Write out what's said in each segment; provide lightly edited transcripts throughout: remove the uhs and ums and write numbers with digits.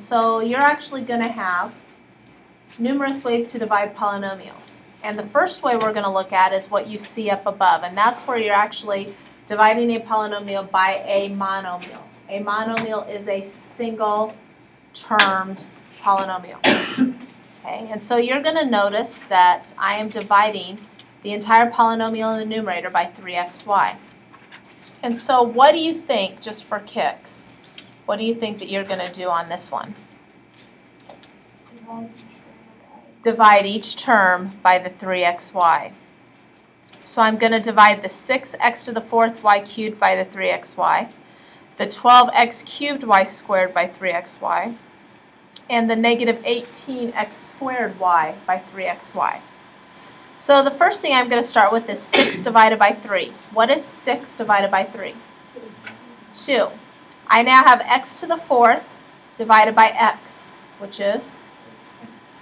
So you're actually going to have numerous ways to divide polynomials. And the first way we're going to look at is what you see up above, and that's where you're actually dividing a polynomial by a monomial. A monomial is a single-termed polynomial. Okay, and so you're going to notice that I am dividing the entire polynomial in the numerator by 3xy. And so what do you think, just for kicks, what do you think that you're going to do on this one? Divide each term by the 3xy. So I'm going to divide the 6x to the 4th y cubed by the 3xy, the 12x cubed y squared by 3xy, and the negative 18x squared y by 3xy. So the first thing I'm going to start with is 6 divided by 3. What is 6 divided by 3? 2. I now have x to the 4th divided by x, which is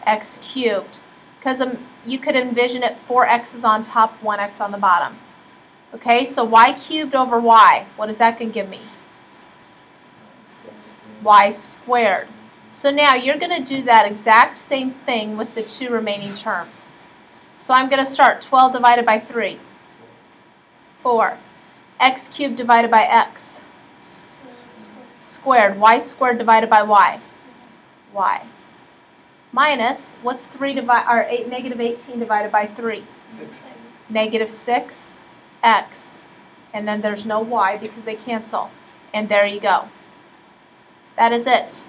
x cubed. Because you could envision it 4 x's on top, 1 x on the bottom. Okay, so y cubed over y, what is that going to give me? Y squared. So now you're going to do that exact same thing with the two remaining terms. So I'm going to start 12 divided by 3. 4. X cubed divided by x. Squared. Y squared divided by y. Y. Minus, what's negative 18 divided by 3? 6. Negative 6x. And then there's no y because they cancel. And there you go. That is it.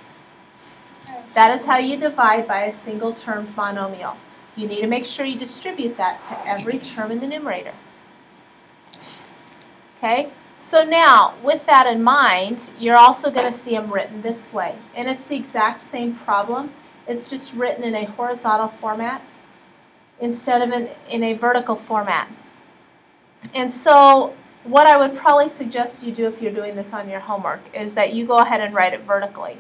That is how you divide by a single-termed monomial. You need to make sure you distribute that to every term in the numerator. Okay? So now, with that in mind, you're also going to see them written this way. And it's the exact same problem. It's just written in a horizontal format instead of in a vertical format. And so what I would probably suggest you do if you're doing this on your homework is that you go ahead and write it vertically.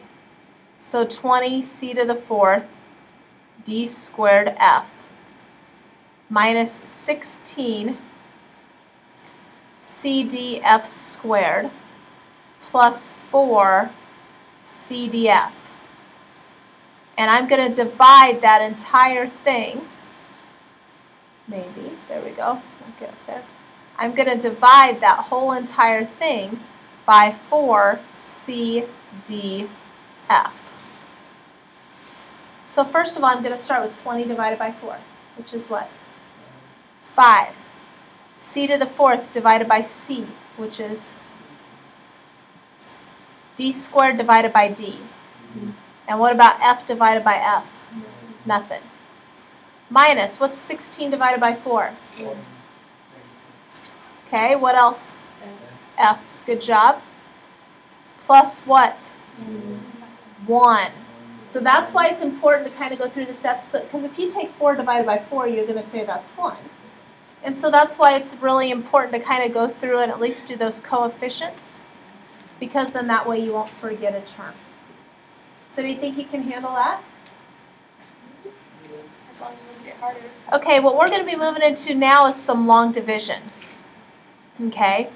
So 20c to the 4th d squared f minus 16 cdf squared plus 4 cdf. And I'm going to divide that entire thing, maybe, there we go, I'll get up there. I'm going to divide that whole entire thing by 4 cdf. So first of all, I'm going to start with 20 divided by 4, which is what? 5. C to the 4th divided by c, which is d squared divided by d. And what about f divided by f? Nothing. Minus, what's 16 divided by 4? Okay, what else? F. Good job. Plus what? 1. So that's why it's important to kind of go through the steps, because if you take 4 divided by 4, you're going to say that's 1. And so that's why it's really important to kind of go through and at least do those coefficients, because then that way you won't forget a term. So do you think you can handle that? As long as it doesn't get harder. Okay, what we're going to be moving into now is some long division. Okay.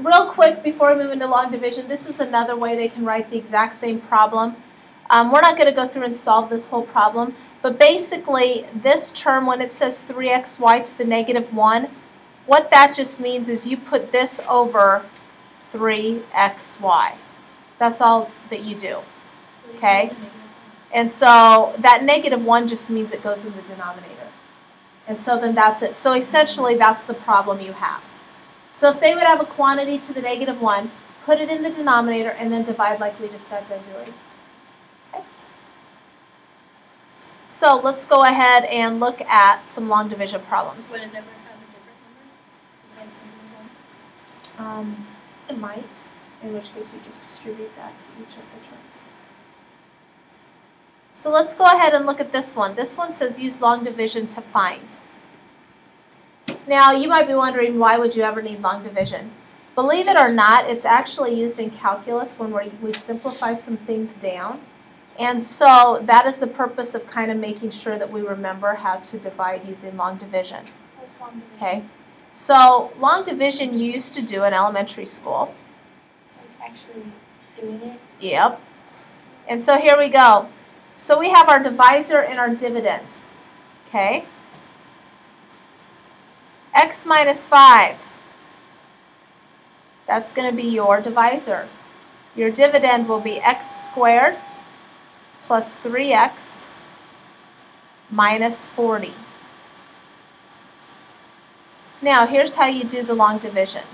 Real quick before we move into long division, this is another way they can write the exact same problem. We're not going to go through and solve this whole problem, but basically this term, when it says 3xy to the negative 1, what that just means is you put this over 3xy. That's all that you do. Okay? And so that negative 1 just means it goes in the denominator. And so then that's it. So essentially that's the problem you have. So if they would have a quantity to the negative 1, put it in the denominator and then divide like we just got done doing. Okay. So let's go ahead and look at some long division problems. Would it never have a different number? Is that something one? It might, in which case you just distribute that to each of the terms. So let's go ahead and look at this one. This one says use long division to find. Now, you might be wondering, why would you ever need long division? Believe it or not, it's actually used in calculus when we simplify some things down. And so that is the purpose of kind of making sure that we remember how to divide using long division. What's long division? Okay, so long division you used to do in elementary school. It's like actually doing it? Yep. And so here we go. So we have our divisor and our dividend. Okay? X minus 5. That's going to be your divisor. Your dividend will be x squared plus 3x minus 40. Now, here's how you do the long division.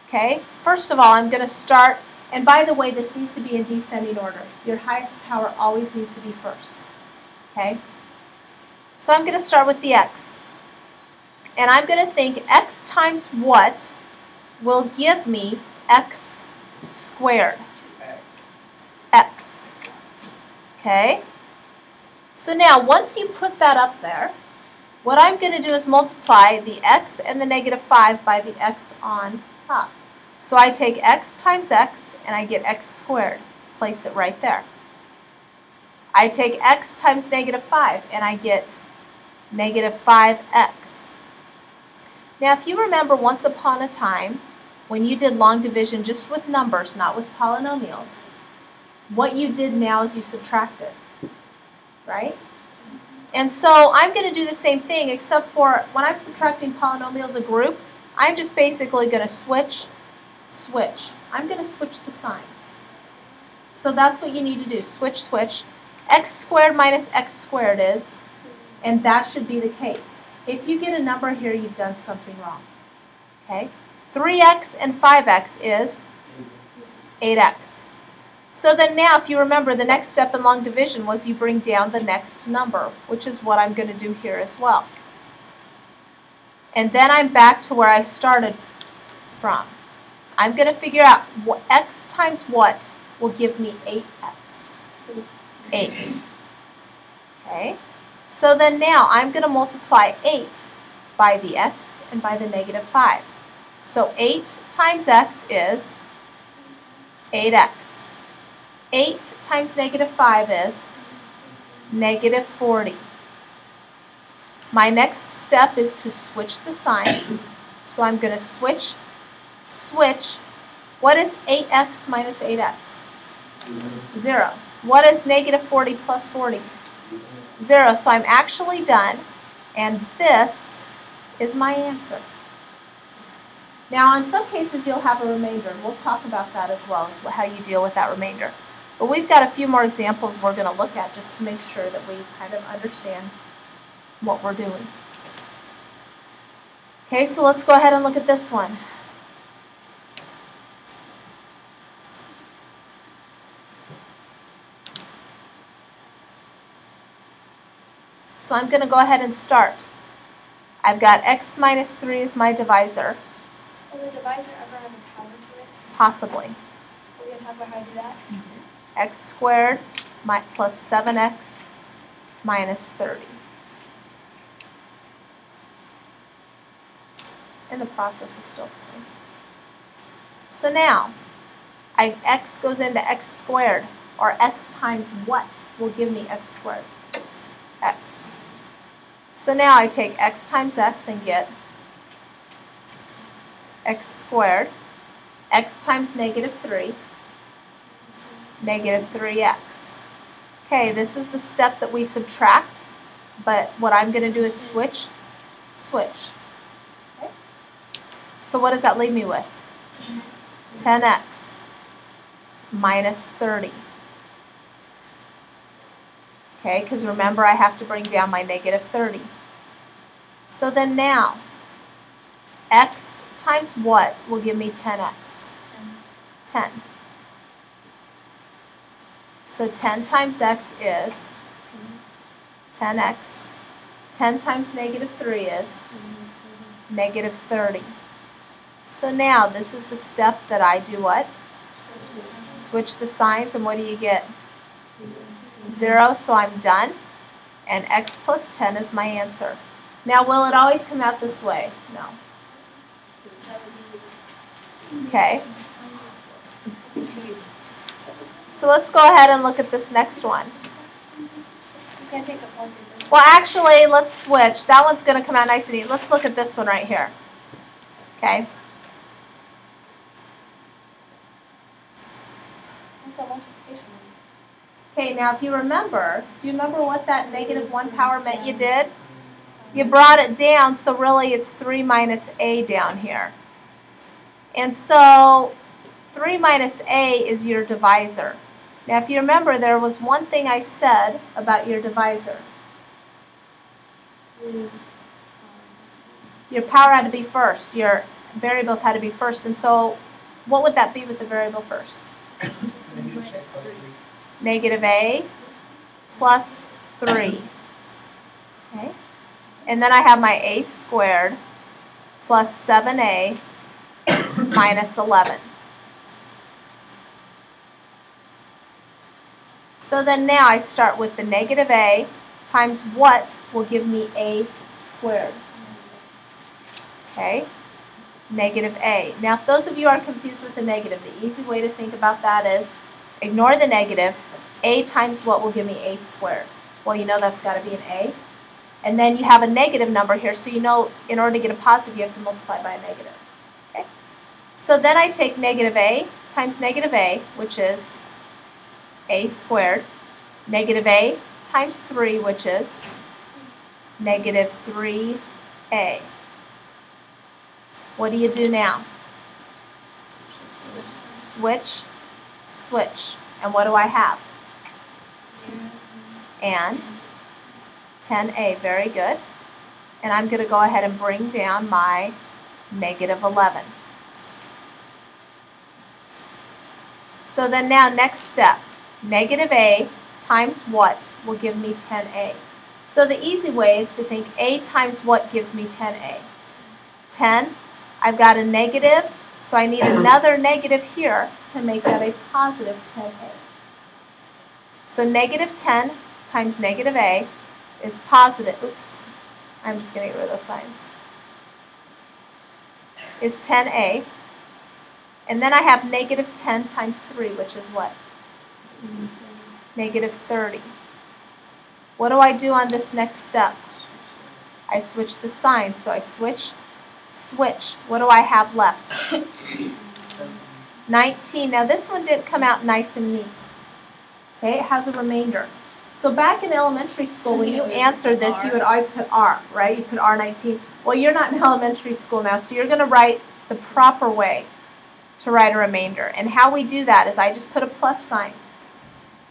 Okay? First of all, I'm going to start, and by the way, this needs to be in descending order. Your highest power always needs to be first. Okay? So I'm going to start with the x. And I'm going to think x times what will give me x squared. X. Okay? So now, once you put that up there, what I'm going to do is multiply the x and the negative 5 by the x on top. So I take x times x, and I get x squared. Place it right there. I take x times negative 5, and I get negative 5x. Now, if you remember once upon a time, when you did long division just with numbers, not with polynomials, what you did now is you subtracted, right? And so I'm going to do the same thing, except for when I'm subtracting polynomials a group, I'm just basically going to switch. I'm going to switch the signs. So that's what you need to do, switch. X squared minus x squared is, and that should be the case. If you get a number here, you've done something wrong. Okay? 3x and 5x is 8x. So then now, if you remember, the next step in long division was you bring down the next number, which is what I'm going to do here as well. And then I'm back to where I started from. I'm going to figure out what x times what will give me 8x. 8. Okay? So then now I'm going to multiply 8 by the x and by the negative 5. So 8 times x is 8x. 8 times negative 5 is negative 40. My next step is to switch the signs. So I'm going to switch. What is 8x minus 8x? 0. What is negative 40 plus 40? 0. So I'm actually done, and this is my answer. Now, in some cases, you'll have a remainder. We'll talk about that as well, as how you deal with that remainder. But we've got a few more examples we're going to look at just to make sure that we kind of understand what we're doing. Okay, so let's go ahead and look at this one. So I'm going to go ahead and start. I've got x minus 3 as my divisor. Will the divisor ever have a power to it? Possibly. Are we going to talk about how to do that? X squared plus 7x minus 30. And the process is still the same. So now, x goes into x squared, or x times what will give me x squared? X. So now I take x times x and get x squared, x times negative 3, negative 3x. Okay, this is the step that we subtract, but what I'm going to do is switch. Okay. So what does that leave me with? 10x minus 30. Okay, because remember I have to bring down my negative 30. So then now, x times what will give me 10x? 10. So 10 times x is 10x. 10 times negative 3 is negative 30. So now this is the step that I do what? Switch the signs, and what do you get? 0, so I'm done. And x plus 10 is my answer. Now, will it always come out this way? No. Okay. So let's go ahead and look at this next one. This is going to take a long time. Well, actually, let's switch. That one's going to come out nice and neat. Let's look at this one right here. Okay. What's a multiplication? Okay, now if you remember, do you remember what that negative 1 power meant you did? You brought it down, so really it's 3 minus a down here. And so 3 minus a is your divisor. Now if you remember, there was one thing I said about your divisor. Your power had to be first. Your variables had to be first. And so what would that be with the variable first? Negative a plus 3. Okay. And then I have my a squared plus 7a minus 11. So then now I start with the negative a times what will give me a squared. Okay, negative a. Now if those of you are confused with the negative, the easy way to think about that is ignore the negative. A times what will give me a squared? Well, you know that's got to be an a. And then you have a negative number here, so you know in order to get a positive you have to multiply by a negative. Okay? So then I take negative a times negative a, which is a squared, negative a times 3, which is negative 3a. What do you do now? Switch, switch. And what do I have? And 10a, very good. And I'm going to go ahead and bring down my negative 11. So then now next step, negative a times what will give me 10a. So the easy way is to think a times what gives me 10a. 10, I've got a negative, so I need another negative here to make that a positive 10a. So negative 10 times negative a is positive, oops, I'm just going to get rid of those signs, is 10a. And then I have negative 10 times 3, which is what? Negative 30. What do I do on this next step? I switch the signs. So I switch, switch. What do I have left? 19. Now this one didn't come out nice and neat. Okay, it has a remainder. So back in elementary school, when you answered this, you would always put R, right? You put R19. Well, you're not in elementary school now, so you're going to write the proper way to write a remainder. And how we do that is I just put a plus sign.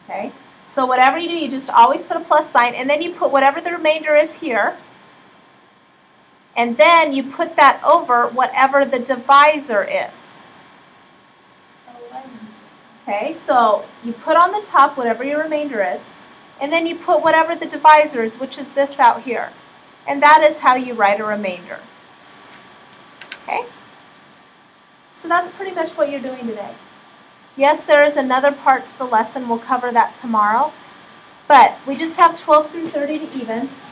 Okay? So whatever you do, you just always put a plus sign, and then you put whatever the remainder is here, and then you put that over whatever the divisor is. Okay, so you put on the top whatever your remainder is, and then you put whatever the divisor is, which is this out here. And that is how you write a remainder. Okay? So that's pretty much what you're doing today. Yes, there is another part to the lesson. We'll cover that tomorrow. But we just have 12 through 30 to evens,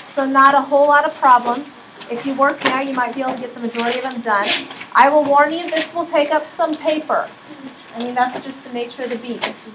so not a whole lot of problems. If you work now, you might be able to get the majority of them done. I will warn you, this will take up some paper. I mean, that's just the nature of the beast.